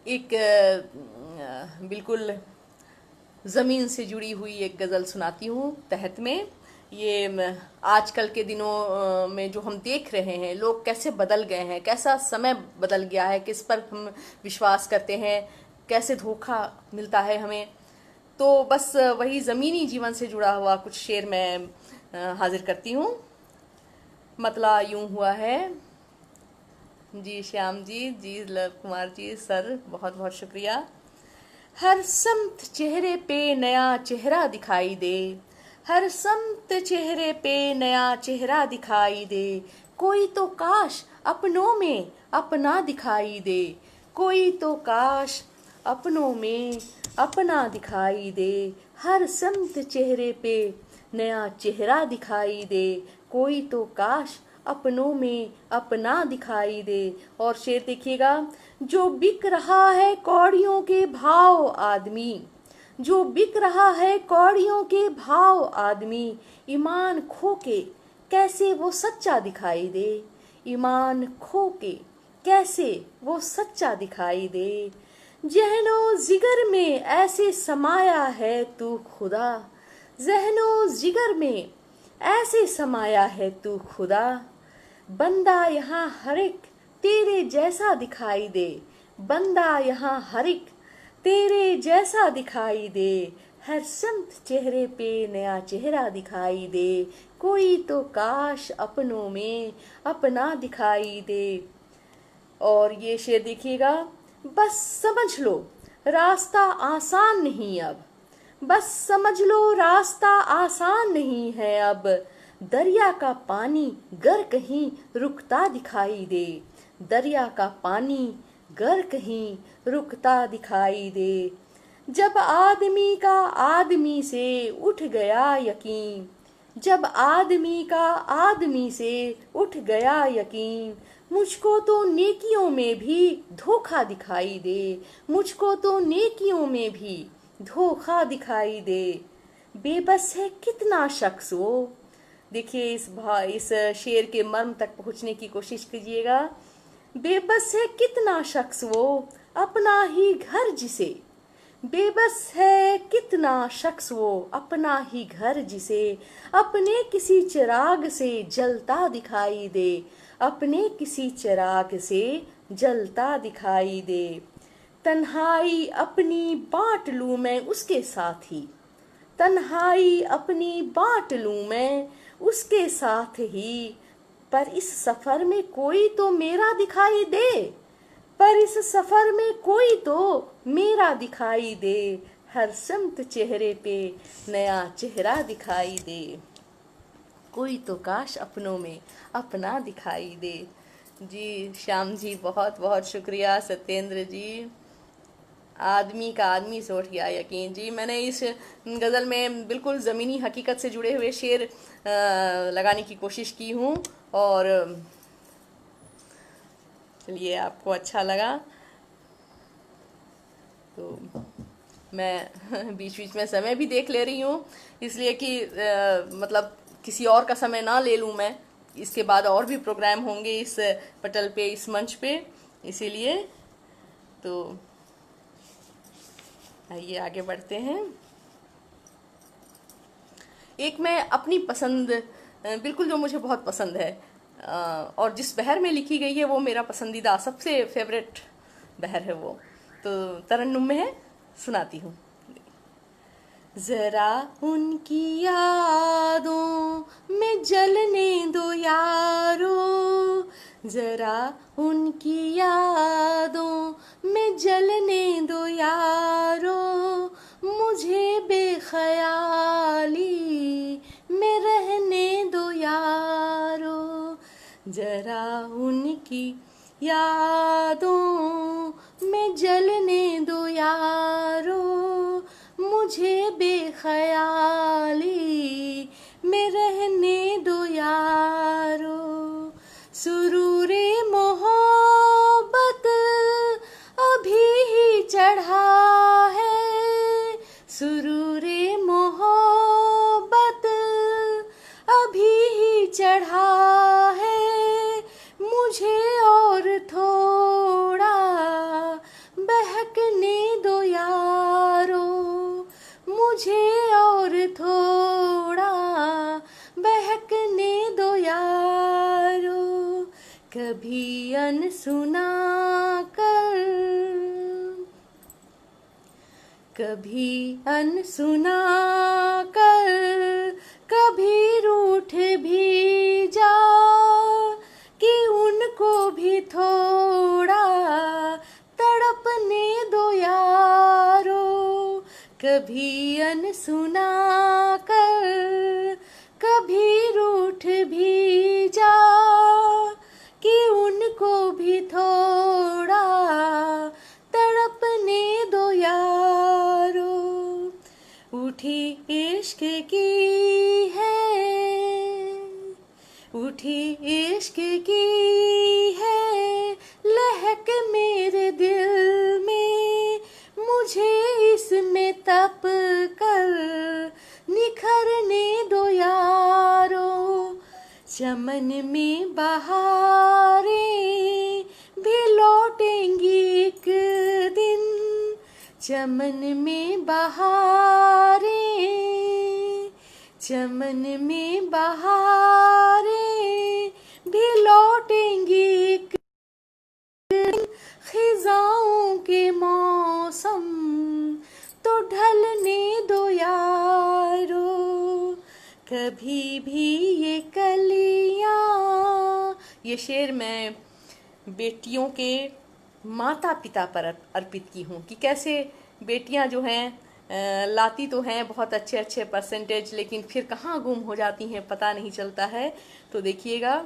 एक बिल्कुल ज़मीन से जुड़ी हुई एक गज़ल सुनाती हूँ तहत में। ये आजकल के दिनों में जो हम देख रहे हैं, लोग कैसे बदल गए हैं, कैसा समय बदल गया है, किस पर हम विश्वास करते हैं, कैसे धोखा मिलता है हमें। तो बस वही ज़मीनी जीवन से जुड़ा हुआ कुछ शेर मैं हाजिर करती हूँ। मतला यूं हुआ है। जी श्याम जी लव कुमार जी सर, बहुत बहुत शुक्रिया। हर समत चेहरे पे नया चेहरा दिखाई दे, हर समत चेहरे पे नया चेहरा दिखाई दे, कोई तो काश अपनों में अपना दिखाई दे, कोई तो काश अपनों में अपना दिखाई दे, हर समत चेहरे पे नया चेहरा दिखाई दे, कोई तो काश अपनों में अपना दिखाई दे। और शेर देखिएगा, जो बिक रहा है कौड़ियों के भाव आदमी, जो बिक रहा है कौड़ियों के भाव आदमी, ईमान खो के कैसे वो सच्चा दिखाई दे, ईमान खो के कैसे वो सच्चा दिखाई दे, जहनो जिगर में ऐसे समाया है तू खुदा, जहनो जिगर में ऐसे समाया है तू खुदा, बंदा यहाँ हर एक तेरे जैसा दिखाई दे, बंदा यहाँ हर एक तेरे जैसा दिखाई दे, हर समत चेहरे पे नया चेहरा दिखाई दे, कोई तो काश अपनों में अपना दिखाई दे। और ये शेर देखिएगा, बस समझ लो रास्ता आसान नहीं अब, बस समझ लो रास्ता आसान नहीं है अब, दरिया का पानी गर कहीं रुकता दिखाई दे, दरिया का पानी गर कहीं रुकता दिखाई दे, जब आदमी का आदमी से उठ गया यकीन, जब आदमी का आदमी से उठ गया यकीन, मुझको तो नेकियों में भी धोखा दिखाई दे, मुझको तो नेकियों में भी धोखा दिखाई दे, बेबस है कितना शख्स वो। देखिए इस शेर के मर्म तक पहुंचने की कोशिश कीजिएगा। बेबस है कितना शख्स वो अपना ही घर जिसे, बेबस है कितना शख्स वो अपना ही घर जिसे, अपने किसी चिराग से जलता दिखाई दे, अपने किसी चिराग से जलता दिखाई दे, तन्हाई अपनी बांट लूं मैं उसके साथ ही, तन्हाई अपनी बांट लूं मैं उसके साथ ही, पर इस सफर में कोई तो मेरा दिखाई दे, पर इस सफर में कोई तो मेरा दिखाई दे, हर समत चेहरे पे नया चेहरा दिखाई दे, कोई तो काश अपनों में अपना दिखाई दे। जी श्याम जी बहुत बहुत शुक्रिया। सत्येंद्र जी, आदमी का आदमी से उठ गया यकीन। जी मैंने इस गज़ल में बिल्कुल ज़मीनी हकीकत से जुड़े हुए शेर लगाने की कोशिश की हूँ, और चलिए आपको अच्छा लगा तो मैं बीच बीच में समय भी देख ले रही हूँ, इसलिए कि मतलब किसी और का समय ना ले लूँ मैं, इसके बाद और भी प्रोग्राम होंगे इस पटल पे, इस मंच पे, इसीलिए तो आइए आगे बढ़ते हैं। एक मैं अपनी पसंद बिल्कुल जो मुझे बहुत पसंद है और जिस बहर में लिखी गई है वो मेरा पसंदीदा सबसे फेवरेट बहर है, वो तो तरन्नुम में है, सुनाती हूँ। जरा उनकी यादों में जलने दो यारो, जरा उनकी यादों में जलने दो यारो, मुझे बेख्याली में रहने दो यारो, जरा उनकी यादों में जलने दो यारो, मुझे बेख्याली में रहने दो यारो, सुरूरे मोहब्बत अभी ही चढ़ा है, सुरूरे मोहब्बत अभी ही चढ़ा है, मुझे और थोड़ा बहकने दो यारो, मुझे और थोड़ा बहकने दो यारो, कभी अनसुना कर, कभी अनसुना कर, कभी रूठ भी जाओ, कभी अनसुना कर कभी रूठ भी जा, कि उनको भी थोड़ा तड़पने दो यारो। उठी इश्क की है, उठी इश्क की है लहक मेरे दिल में, मुझे इसमें तप कर निखरने दो यारो। चमन में बहारें भी लौटेंगी एक दिन, चमन में बहारें, चमन में बहारें भी लौटेंगी एक दिन, खिजाओं के मौसम तो ढलने दो यारो। कभी भी ये कलियां, ये शेर मैं बेटियों के माता पिता पर अर्पित की हूँ, कि कैसे बेटियां जो हैं लाती तो हैं बहुत अच्छे अच्छे परसेंटेज, लेकिन फिर कहाँ गुम हो जाती हैं पता नहीं चलता है। तो देखिएगा,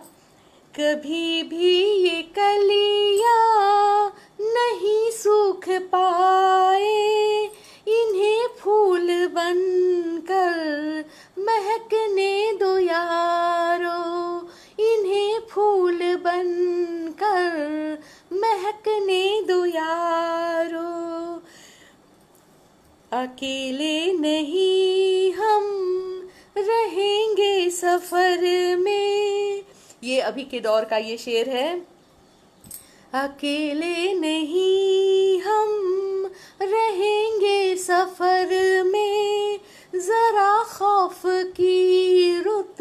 कभी भी ये कलियां नहीं सूख पाए, इन्हें फूल बनकर महकने दो यारो, इन्हें फूल बनकर महकने दो यारो। अकेले नहीं हम रहेंगे सफर में, ये अभी के दौर का ये शेर है। अकेले नहीं हम रहेंगे सफर में, जरा खौफ की रुत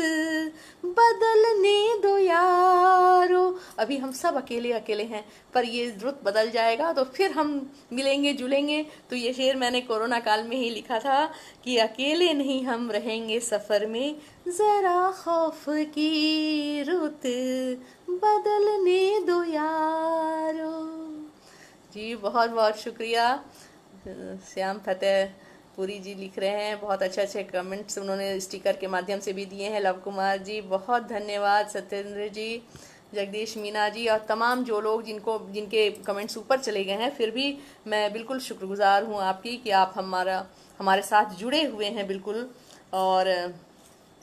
बदलने दो यारो। अभी हम सब अकेले अकेले हैं, पर ये रुत बदल जाएगा तो फिर हम मिलेंगे जुलेंगे। तो ये शेर मैंने कोरोना काल में ही लिखा था कि अकेले नहीं हम रहेंगे सफर में, जरा खौफ की रुत बदलने दो यारो। जी बहुत बहुत शुक्रिया। श्याम फतेह पुरी जी लिख रहे हैं, बहुत अच्छे अच्छे कमेंट्स उन्होंने स्टिकर के माध्यम से भी दिए हैं। लव कुमार जी बहुत धन्यवाद, सत्येंद्र जी, जगदीश मीना जी और तमाम जो लोग जिनके कमेंट्स ऊपर चले गए हैं, फिर भी मैं बिल्कुल शुक्रगुजार हूँ आपकी कि आप हमारे साथ जुड़े हुए हैं बिल्कुल। और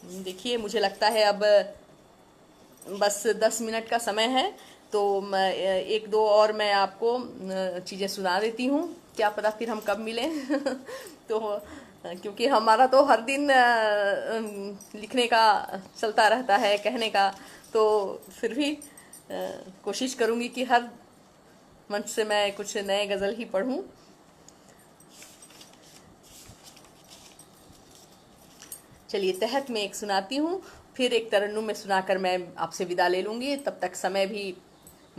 देखिए, मुझे लगता है अब बस 10 मिनट का समय है, तो मैं एक दो और मैं आपको चीज़ें सुना देती हूँ, क्या पता फिर हम कब मिलें। तो क्योंकि हमारा तो हर दिन लिखने का चलता रहता है, कहने का, तो फिर भी कोशिश करूँगी कि हर मंच से मैं कुछ नए गज़ल ही पढ़ूँ। चलिए, तहत में एक सुनाती हूँ, फिर एक तरन्नुम में सुनाकर मैं आपसे विदा ले लूँगी। तब तक समय भी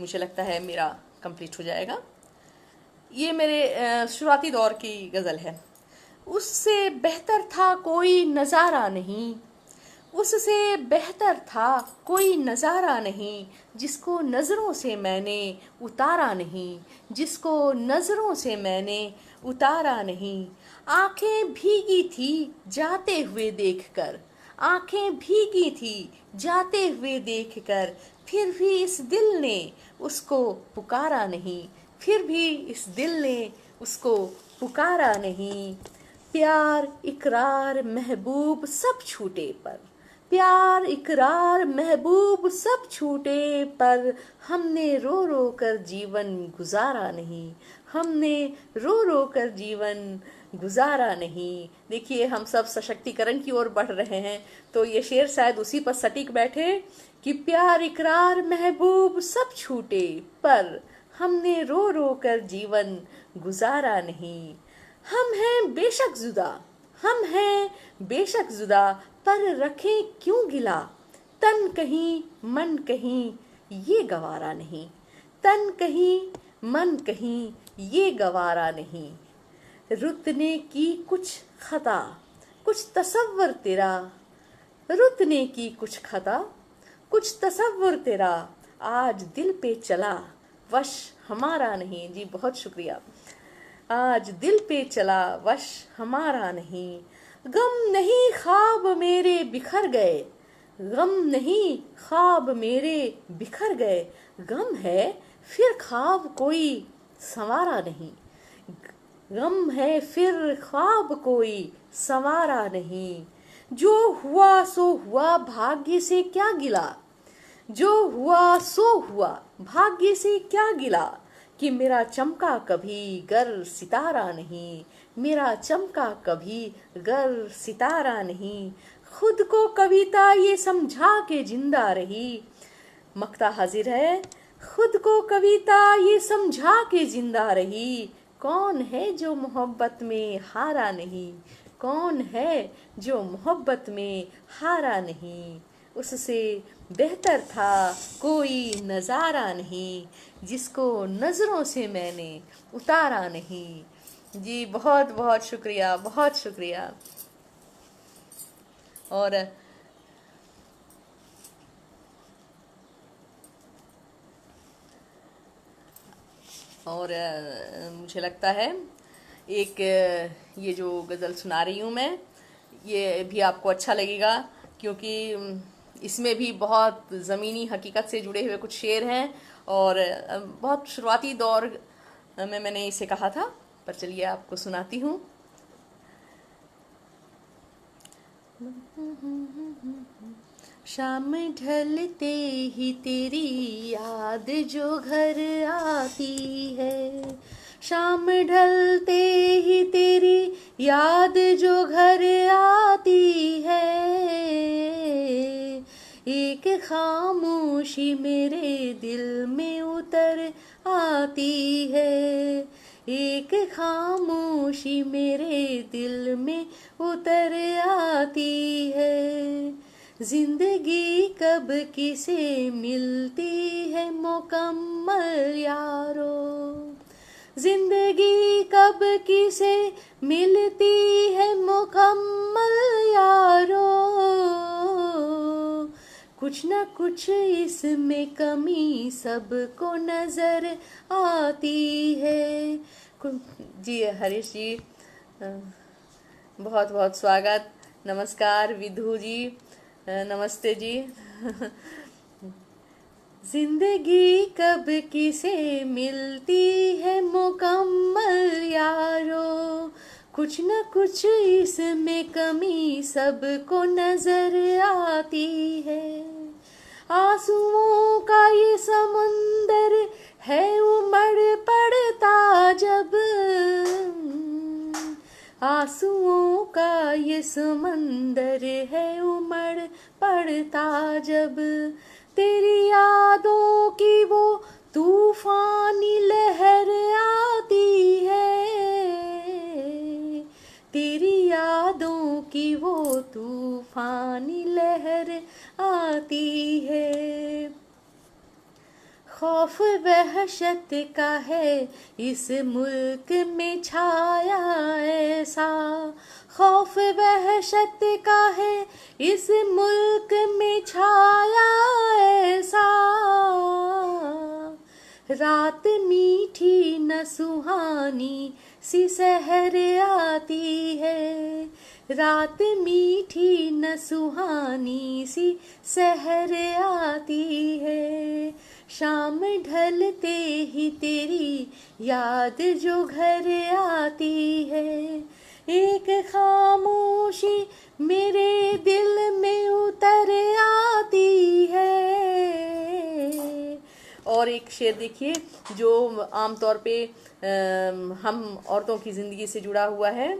मुझे लगता है मेरा कंप्लीट हो जाएगा। ये मेरे शुरुआती दौर की गज़ल है। उससे बेहतर था कोई नज़ारा नहीं, उससे बेहतर था कोई नज़ारा नहीं, जिसको नज़रों से मैंने उतारा नहीं, जिसको नज़रों से मैंने उतारा नहीं। आंखें भीगी थी जाते हुए देखकर, आंखें भीगी थी जाते हुए देखकर, फिर भी इस दिल ने उसको पुकारा नहीं, फिर भी इस दिल ने उसको पुकारा नहीं। प्यार इकरार महबूब सब छूटे पर, प्यार इकरार महबूब सब छूटे पर, हमने रो रो कर जीवन गुजारा नहीं, हमने रो रो कर जीवन गुजारा नहीं। देखिए, हम सब सशक्तिकरण की ओर बढ़ रहे हैं, तो ये शेर शायद उसी पर सटीक बैठे कि प्यार इकरार महबूब सब छूटे पर, हमने रो रो कर जीवन गुजारा नहीं। हम हैं बेशक जुदा, हम हैं बेशक जुदा, पर रखें क्यों गिला, तन कहीं मन कहीं ये गवारा नहीं, तन कहीं मन कहीं ये गवारा नहीं। रुतने की कुछ खता कुछ तसव्वुर तेरा, रुतने की कुछ खता कुछ तसव्वुर तेरा, आज दिल पे चला वश हमारा नहीं। जी बहुत शुक्रिया। आज दिल पे चला वश हमारा नहीं। गम नहीं ख्वाब मेरे बिखर गए, गम नहीं ख्वाब मेरे बिखर गए। गम है फिर ख्वाब कोई संवारा नहीं, गम है फिर ख्वाब कोई संवारा नहीं। जो हुआ सो हुआ भाग्य से क्या गिला, जो हुआ सो हुआ भाग्य से क्या गिला। कि मेरा चमका कभी गर सितारा नहीं, मेरा चमका कभी गर सितारा नहीं। खुद को कविता ये समझा के जिंदा रही, मक्ता हाजिर है। खुद को कविता ये समझा के जिंदा रही। कौन है जो मोहब्बत में हारा नहीं, कौन है जो मोहब्बत में हारा नहीं। उससे बेहतर था कोई नज़ारा नहीं, जिसको नज़रों से मैंने उतारा नहीं। जी बहुत बहुत शुक्रिया, बहुत शुक्रिया। और मुझे लगता है एक ये जो गज़ल सुना रही हूँ मैं, ये भी आपको अच्छा लगेगा, क्योंकि इसमें भी बहुत ज़मीनी हकीकत से जुड़े हुए कुछ शेर हैं। और बहुत शुरुआती दौर में मैंने इसे कहा था, पर चलिए आपको सुनाती हूँ। शाम ढलते ही तेरी याद जो घर आती है, शाम ढलते ही तेरी याद जो घर आती है। एक खामोशी मेरे दिल में उतर आती है, एक खामोशी मेरे दिल में उतर आती है। जिंदगी कब किसे मिलती है मुकम्मल यारो, जिंदगी कब किसे मिलती है मुकम्मल यारो। कुछ न कुछ इसमें कमी सबको नजर आती है। जी हरीश जी, बहुत बहुत स्वागत, नमस्कार। विधु जी नमस्ते जी। जिंदगी कब किसे मिलती है मुकम्मल यारो, कुछ न कुछ इसमें कमी सबको नजर आती है। आंसुओं का ये समुंदर है उमड़ पड़ता जब, आंसुओं का ये समंदर है उमड़ पड़ता जब। तेरी यादों की वो तूफानी लहर आती है, तेरी यादों की वो तूफानी लहर आती है। खौफ वहशत का है इस मुल्क में छाया ऐसा, खौफ वहशत का है इस मुल्क में छाया ऐसा। रात मीठी न सुहानी सी सहर आती है, रात मीठी न सुहानी सी सहर आती है। शाम ढलते ही तेरी याद जो घर आती है, एक खामोशी मेरे दिल में उतर आती है। और एक शेर देखिए जो आमतौर पे हम औरतों की ज़िंदगी से जुड़ा हुआ है।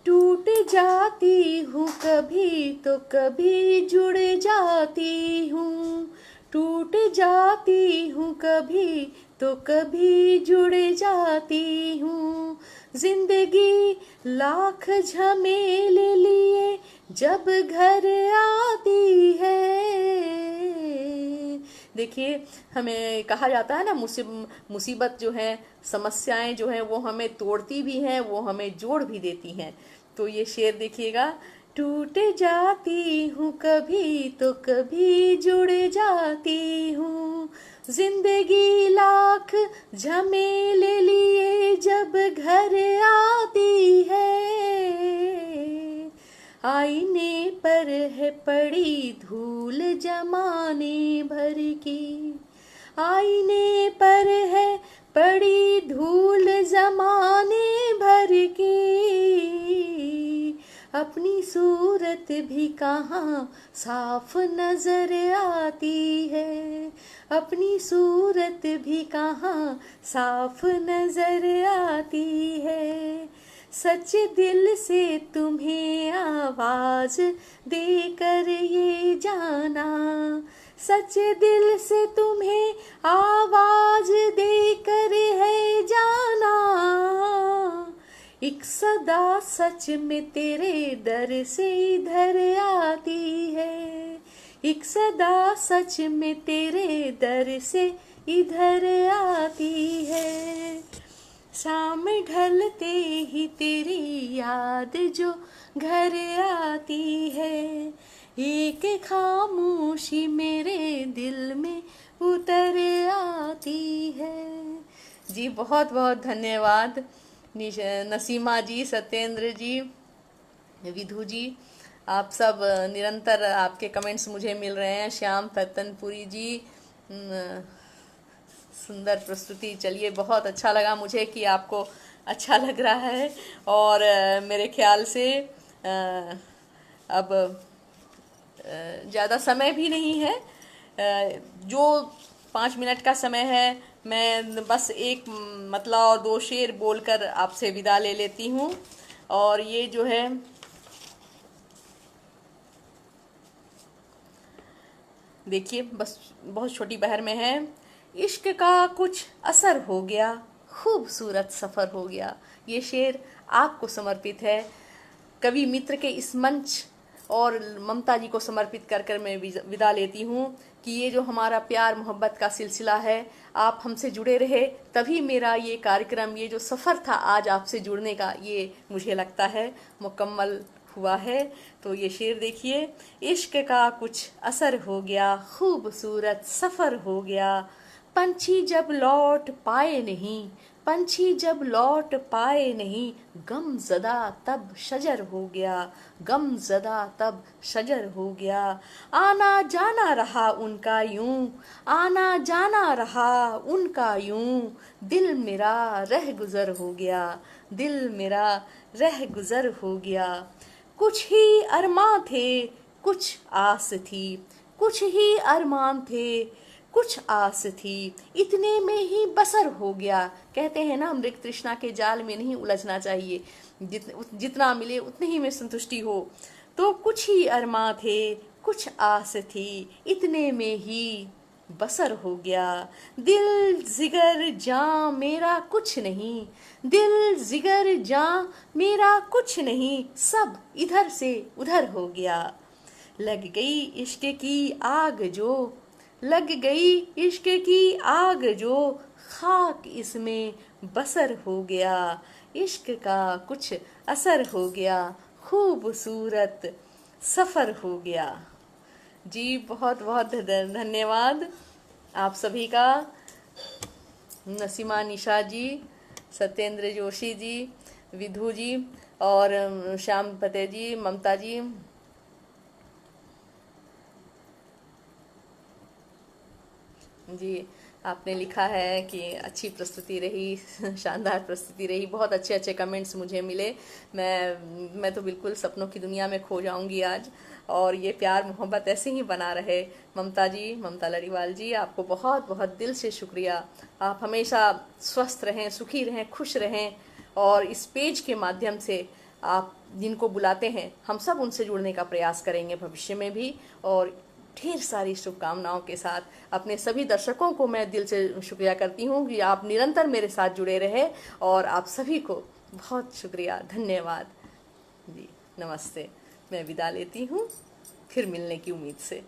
टूट जाती हूँ कभी तो कभी जुड़ जाती हूँ, टूट जाती हूँ कभी तो कभी जुड़ जाती हूँ। जिंदगी लाख झमेले लिए जब घर आती है। देखिए हमें कहा जाता है ना, मुसीबत जो है, समस्याएं जो हैं वो हमें तोड़ती भी हैं, वो हमें जोड़ भी देती हैं। तो ये शेर देखिएगा, टूट जाती हूँ कभी तो कभी जुड़ जाती हूँ। जिंदगी लाख झमेले लिए जब घर आती है, आईने पर है पड़ी धूल जमाने भर की, आईने पर है पड़ी धूल जमाने भर की, अपनी सूरत भी कहाँ साफ नजर आती है, अपनी सूरत भी कहाँ साफ नजर आती है। सच दिल से तुम्हें आवाज देकर ये जाना, सच दिल से तुम्हें आवाज देकर है जाना, एक सदा सच में तेरे दर से इधर आती है, एक सदा सच में तेरे दर से इधर आती है। शाम ढलते ही तेरी याद जो घर आती है, एक खामोशी मेरे दिल में उतर आती है। जी बहुत बहुत धन्यवाद नसीमा जी, सत्येंद्र जी, विधु जी, आप सब निरंतर आपके कमेंट्स मुझे मिल रहे हैं। श्याम पत्तनपुरी जी, सुंदर प्रस्तुति। चलिए, बहुत अच्छा लगा मुझे कि आपको अच्छा लग रहा है। और मेरे ख्याल से अब ज़्यादा समय भी नहीं है, जो 5 मिनट का समय है, मैं बस एक मतला और 2 शेर बोलकर आपसे विदा ले लेती हूँ। और ये जो है, देखिए, बस बहुत छोटी बहर में है। इश्क का कुछ असर हो गया, खूबसूरत सफ़र हो गया। ये शेर आपको समर्पित है। कवि मित्र के इस मंच और ममता जी को समर्पित कर कर मैं विदा लेती हूँ कि ये जो हमारा प्यार मोहब्बत का सिलसिला है, आप हमसे जुड़े रहे, तभी मेरा ये कार्यक्रम, ये जो सफ़र था आज आपसे जुड़ने का, ये मुझे लगता है मुकम्मल हुआ है। तो ये शेर देखिए, इश्क का कुछ असर हो गया, खूबसूरत सफ़र हो गया, पंछी जब लौट पाए नहीं, पंछी जब लौट पाए नहीं, गम ज़दा तब शजर हो गया, गम ज़दा तब शजर हो गया। आना जाना रहा उनका यूं, आना जाना रहा उनका यूं, दिल मेरा रह गुज़र हो गया, दिल मेरा रह गुज़र हो गया। कुछ ही अरमां थे, कुछ आस थी, कुछ ही अरमान थे, कुछ आस थी, इतने में ही बसर हो गया। कहते हैं ना, मृग तृष्णा के जाल में नहीं उलझना चाहिए, जितना मिले उतने ही में संतुष्टि हो। तो कुछ ही अरमां थे, कुछ आस थी, इतने में ही बसर हो गया। दिल जिगर जां मेरा कुछ नहीं, दिल जिगर जां मेरा कुछ नहीं, सब इधर से उधर हो गया। लग गई इश्क की आग जो, लग गई इश्क की आग जो, खाक इसमें बसर हो गया। इश्क का कुछ असर हो गया, खूबसूरत सफ़र हो गया। जी बहुत बहुत धन्यवाद आप सभी का। नसीमा निशा जी, सत्येंद्र जोशी जी, विधु जी और श्याम पते जी, ममता जी, जी आपने लिखा है कि अच्छी प्रस्तुति रही, शानदार प्रस्तुति रही। बहुत अच्छे अच्छे कमेंट्स मुझे मिले। मैं तो बिल्कुल सपनों की दुनिया में खो जाऊंगी आज। और ये प्यार मोहब्बत ऐसे ही बना रहे। ममता जी, ममता लड़ीवाल जी, आपको बहुत बहुत दिल से शुक्रिया। आप हमेशा स्वस्थ रहें, सुखी रहें, खुश रहें। और इस पेज के माध्यम से आप जिनको बुलाते हैं, हम सब उनसे जुड़ने का प्रयास करेंगे भविष्य में भी। और ढेर सारी शुभकामनाओं के साथ अपने सभी दर्शकों को मैं दिल से शुक्रिया करती हूँ कि आप निरंतर मेरे साथ जुड़े रहे। और आप सभी को बहुत शुक्रिया, धन्यवाद जी। नमस्ते। मैं विदा लेती हूँ, फिर मिलने की उम्मीद से।